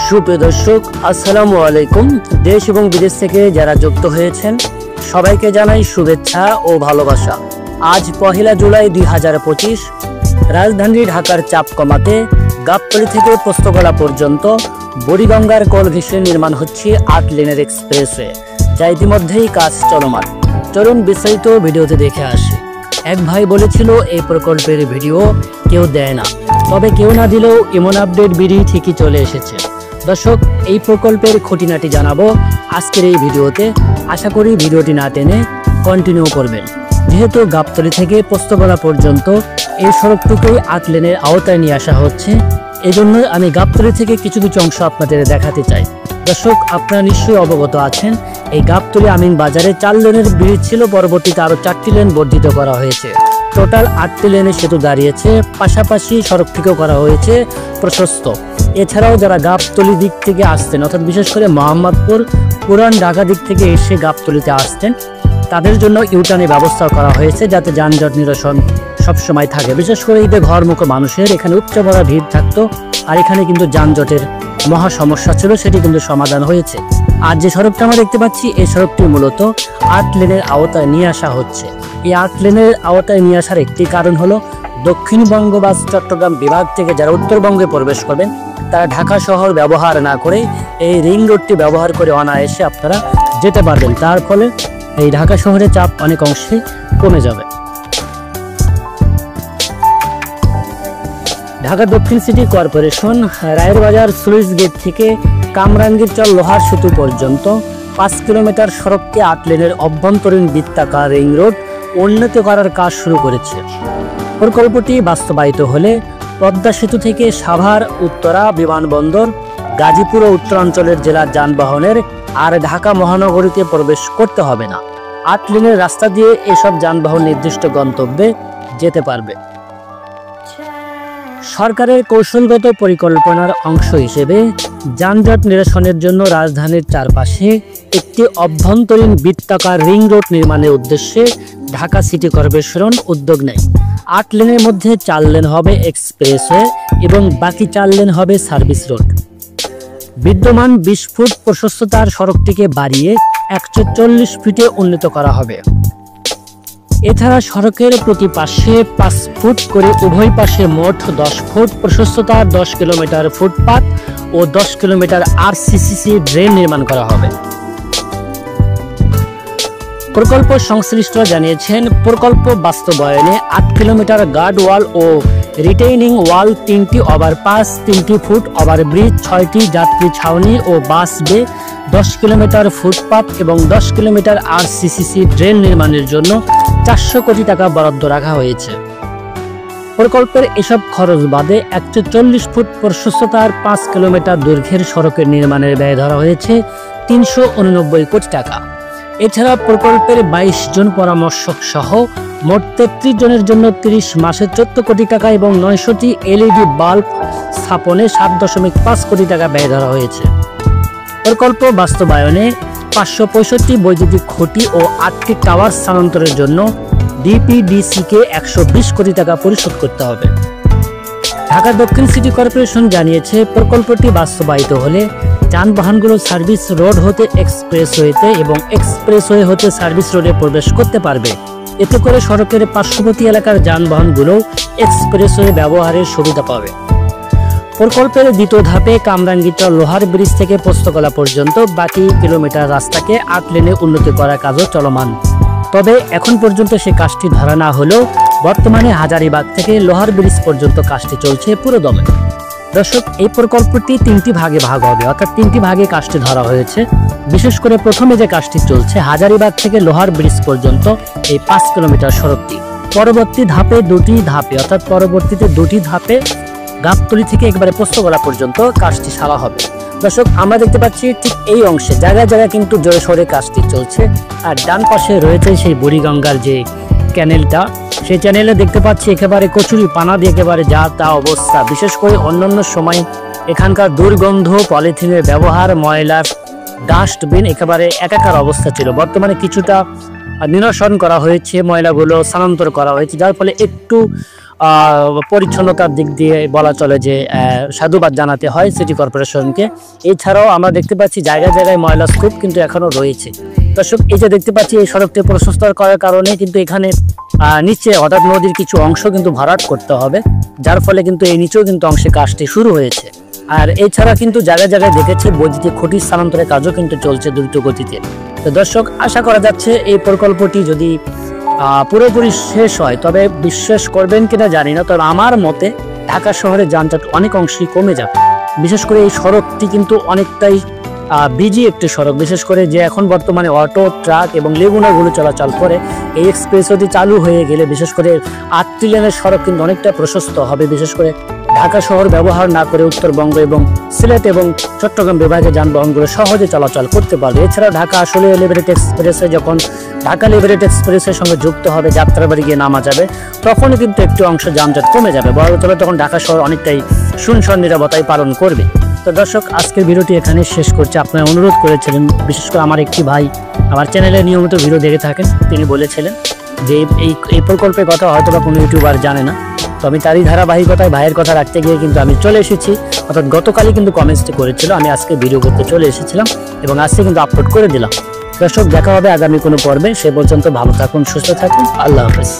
সুপ্রিয় দর্শক, আসসালামু আলাইকুম। দেশ এবং বিদেশ থেকে যারা যুক্ত হয়েছেন সবাইকে জানাই শুভেচ্ছা ও ভালোবাসা। আজ 1 জুলাই 2025। রাজধানী ঢাকার চাপ কমাতে গাবতলী থেকে পোস্তগোলা পর্যন্ত বুড়িগঙ্গার কোল ঘেঁষে নির্মাণ হচ্ছে 8 লেনের এক্সপ্রেসওয়ে, যা ইতিমধ্যেই কাজ চলমান। চলুন বিস্তারিত ভিডিওতে দেখে আসি। এক ভাই বলেছিল এই প্রকল্পের ভিডিও কেউ দেয় না, তবে কেউ না দিলেও এমন আপডেট ভিডিও ঠিকই চলে এসেছে। দর্শক, এই প্রকল্পের খুঁটিনাটি জানাবো আজকের এই ভিডিওতে। আশা করি ভিডিওটি না টেনে কন্টিনিউ করবেন। যেহেতু গাবতলী থেকে পোস্তগোলা পর্যন্ত এই সড়কটুকুই 8 লেনের আওতায় নিয়ে আসা হচ্ছে, এজন্য আমি গাবতলী থেকে কিছু অংশ আপনাদের দেখাতে চাই। দর্শক, আপনারা নিশ্চয়ই অবগত আছেন এই গাবতলী আমিন বাজারে 4 লেনের ব্রিজ ছিল, পরবর্তীতে আরো 4টি লেন বর্ধিত করা হয়েছে। টোটাল 8টি লেনের সেতু দাঁড়িয়েছে, পাশাপাশি সড়কটিকেও করা হয়েছে প্রশস্ত। এছাড়াও যারা গাবতলী দিক থেকে আসতেন, অর্থাৎ বিশেষ করে মোহাম্মদপুর পুরান ঢাকা দিক থেকে এসে গাবতলীতে আসতেন, তাদের জন্য ইউটার্নের ব্যবস্থা করা হয়েছে, যাতে যানজট নিরসন সবসময় থাকে। বিশেষ করে ঈদে ঘরমুখ মানুষের এখানে উপচে পড়া ভিড় থাকতো, আর এখানে কিন্তু যানজটের মহা সমস্যা ছিল, সেটি কিন্তু সমাধান হয়েছে। আর যে সড়কটা আমরা দেখতে পাচ্ছি, এই সড়কটি মূলত 8 লেনের আওতায় নিয়ে আসা হচ্ছে। এই 8 লেনের আওতায় নিয়ে আসার একটি কারণ হলো দক্ষিণবঙ্গ বা চট্টগ্রাম বিভাগ থেকে যারা উত্তরবঙ্গে প্রবেশ করবেন, তারা ঢাকা শহর ব্যবহার না করে এই রিং রোডটি ব্যবহার করে অনায়াসে আপনারা যেতে পারবেন। তার ফলে এই ঢাকা শহরের চাপ অনেক অংশে কমে যাবে। ঢাকা দক্ষিণ সিটি কর্পোরেশন রায়ের বাজার স্লুইস গেট থেকে কামরাঙ্গীরচর লোহার সেতু পর্যন্ত 5 কিলোমিটার সড়ককে 8 লেনের অভ্যন্তরীণ বৃত্তাকার রিং রোড উন্নত করার কাজ শুরু করেছে। প্রকল্পটি বাস্তবায়িত হলে পদ্মা সেতু থেকে সাভার, উত্তরা বিমানবন্দর, গাজীপুর ও উত্তরাঞ্চলের জেলার যানবাহনের আর ঢাকা মহানগরীতে প্রবেশ করতে হবে না। 8 লেনের রাস্তা দিয়ে এসব যানবাহন নির্দিষ্ট গন্তব্যে যেতে পারবে। সরকারের কৌশলগত পরিকল্পনার অংশ হিসেবে যানজট নিরসনের জন্য রাজধানীর চারপাশে একটি অভ্যন্তরীণ বৃত্তাকার রিং রোড নির্মাণের উদ্দেশ্যে ঢাকা সিটি কর্পোরেশন উদ্যোগ নেয়। 8 লেনের মধ্যে 4 লেন হবে এক্সপ্রেসওয়ে এবং বাকি 4 লেন হবে সার্ভিস রোড। বিদ্যমান 20 ফুট প্রশস্ততার সড়কটিকে বাড়িয়ে 140 ফিটে উন্নীত করা হবে। এছাড়া সড়কের প্রতি পাশে 5 ফুট করে উভয় পাশে মোট 10 ফুট প্রশস্ততার 10 কিলোমিটার ফুটপাত ও 10 কিলোমিটার আরসিসি ড্রেন নির্মাণ করা হবে। প্রকল্প সংশ্লিষ্টরা জানিয়েছেন, প্রকল্প বাস্তবায়নে 8 কিলোমিটার গার্ড ওয়াল ও রিটেইনিং ওয়াল, 3টি ওভারপাস, 3টি ফুট ওভারব্রিজ, 6টি যাত্রী ছাউনি ও বাস বে, 10 কিলোমিটার ফুটপাত এবং 10 কিলোমিটার আরসিসি ড্রেন নির্মাণের জন্য 400 কোটি টাকা বরাদ্দ রাখা হয়েছে। প্রকল্পের এসব খরচ বাদে 140 ফুট প্রশস্ততার 5 কিলোমিটার দৈর্ঘ্যের সড়কের নির্মাণের ব্যয় ধরা হয়েছে 389 কোটি টাকা। এছাড়া প্রকল্পের 22 জন পরামর্শক সহ মোট 33 জনের জন্য 30 মাসে 14 কোটি টাকা এবং 900টি এলইডি বাল্ব স্থাপনে 7.5 কোটি টাকা ব্যয় ধরা হয়েছে। প্রকল্প বাস্তবায়নে 565 বৈদ্যুতিক খুঁটি ও 8টি টাওয়ার স্থানান্তরের জন্য ডিপিডিসিকে 120 কোটি টাকা পরিশোধ করতে হবে। ঢাকা দক্ষিণ সিটি কর্পোরেশন জানিয়েছে, প্রকল্পটি বাস্তবায়িত হলে যানবাহনগুলো সার্ভিস রোড হতে এক্সপ্রেসওয়েতে এবং এক্সপ্রেসওয়ে হতে সার্ভিস রোডে প্রবেশ করতে পারবে। এতে করে সড়কের পার্শ্ববর্তী এলাকার যানবাহনগুলো এক্সপ্রেসওয়ে ব্যবহারের সুবিধা পাবে। প্রকল্পের দ্বিতীয় ধাপে কামরাঙ্গীরচর লোহার ব্রিজ থেকে পোস্তগোলা পর্যন্ত বাকি কিলোমিটার রাস্তাকে 8 লেনে উন্নতি করার কাজও চলমান। তবে এখন পর্যন্ত সে কাজটি ধরা না হলেও বর্তমানে হাজারীবাগ থেকে লোহার ব্রিজ পর্যন্ত কাজটি চলছে পুরোদমে। দর্শক, এই প্রকল্পটি 3টি ভাগে ভাগ হবে, অর্থাৎ 3টি ভাগে কাজটি ধরা হয়েছে। বিশেষ করে প্রথমে যে কাজটি চলছে হাজারীবাগ থেকে লোহার ব্রিজ পর্যন্ত এই 5 কিলোমিটার সড়কটি, পরবর্তীতে দুটি ধাপে গাবতলী থেকে একবারে পোস্তগোলা পর্যন্ত কাজটি সারা হবে। দর্শক, আমরা দেখতে পাচ্ছি ঠিক এই অংশে জায়গায় জায়গায় কিন্তু জোরে সোরে কাজটি চলছে। আর ডান পাশে রয়েছে সেই বুড়িগঙ্গার যে ক্যানেলটা, সেই চ্যানেলে দেখতে পাচ্ছি একেবারে কচুরি পানা দিয়ে একেবারে যা তা অবস্থা। বিশেষ করে অন্যান্য সময় এখানকার দুর্গন্ধ, পলিথিনের ব্যবহার, ময়লার ডাস্টবিন একেবারে একাকার অবস্থা ছিল। বর্তমানে কিছুটা নিরসন করা হয়েছে, ময়লাগুলো স্থানান্তর করা হয়েছে, যার ফলে একটু পরিচ্ছন্নতার দিক দিয়ে বলা চলে যে সাধুবাদ জানাতে হয় সিটি কর্পোরেশনকে। এছাড়াও আমরা দেখতে পাচ্ছি জায়গায় জায়গায় ময়লা স্তূপ কিন্তু এখনও রয়েছে। দর্শক, এই যে দেখতে পাচ্ছি এই সড়কটি প্রশস্ত করার কারণে কিন্তু এখানে নিচে অর্থাৎ নদীর কিছু অংশ কিন্তু ভরাট করতে হবে, যার ফলে কিন্তু এই নিচেও কিন্তু অংশে কাজটি শুরু হয়েছে। আর এছাড়া কিন্তু জায়গায় জায়গায় দেখেছি বৈদ্যুতিক খুঁটি স্থানান্তরের কাজও কিন্তু চলছে দ্রুত গতিতে। তো দর্শক, আশা করা যাচ্ছে এই প্রকল্পটি যদি পুরোপুরি শেষ হয়, তবে বিশ্বাস করবেন কিনা জানি না, তবে আমার মতে ঢাকা শহরে যানজট অনেক অংশেই কমে যাবে। বিশেষ করে এই সড়কটি কিন্তু অনেকটাই বিজি একটি সড়ক, বিশেষ করে যে এখন বর্তমানে অটো, ট্রাক এবং লেগুনাগুলো চলাচল করে। এই এক্সপ্রেসওয়েটি চালু হয়ে গেলে বিশেষ করে 8টি লেনের সড়ক কিন্তু অনেকটা প্রশস্ত হবে। বিশেষ করে ঢাকা শহর ব্যবহার না করে উত্তরবঙ্গ এবং সিলেট এবং চট্টগ্রাম বিভাগে যানবাহনগুলো সহজে চলাচল করতে পারবে। এছাড়া ঢাকা আসলে লিবারেট এক্সপ্রেসে যখন ঢাকা লিবারেট এক্সপ্রেসের সঙ্গে যুক্ত হবে, যাত্রাবাড়ি গিয়ে নামা যাবে, তখনই কিন্তু একটু অংশ যানজট কমে যাবে। বড় তবে তখন ঢাকা শহর অনেকটাই সুনসন নিরাপত্তায় পালন করবে। তো দর্শক, আজকের ভিডিওটি এখানে শেষ করছি। আপনারা অনুরোধ করেছিলেন, বিশেষ করে আমার একটি ভাই আমার চ্যানেলে নিয়মিত ভিডিও দেখে থাকেন, তিনি বলেছিলেন যে এই প্রকল্পের কথা হয়তো বা কোনো ইউটিউবার জানে না। তো আমি তারই ধারাবাহিকতায় ভাইয়ের কথা রাখতে গিয়ে কিন্তু আমি চলে এসেছি, অর্থাৎ গতকালই কিন্তু কমেন্টসটি করেছিল, আমি আজকে ভিডিও করতে চলে এসেছিলাম এবং আজকে কিন্তু আপলোড করে দিলাম। দর্শক, দেখা হবে আগামী কোনো পর্বে। সে পর্যন্ত ভালো থাকুন, সুস্থ থাকুন, আল্লাহ হাফেজ।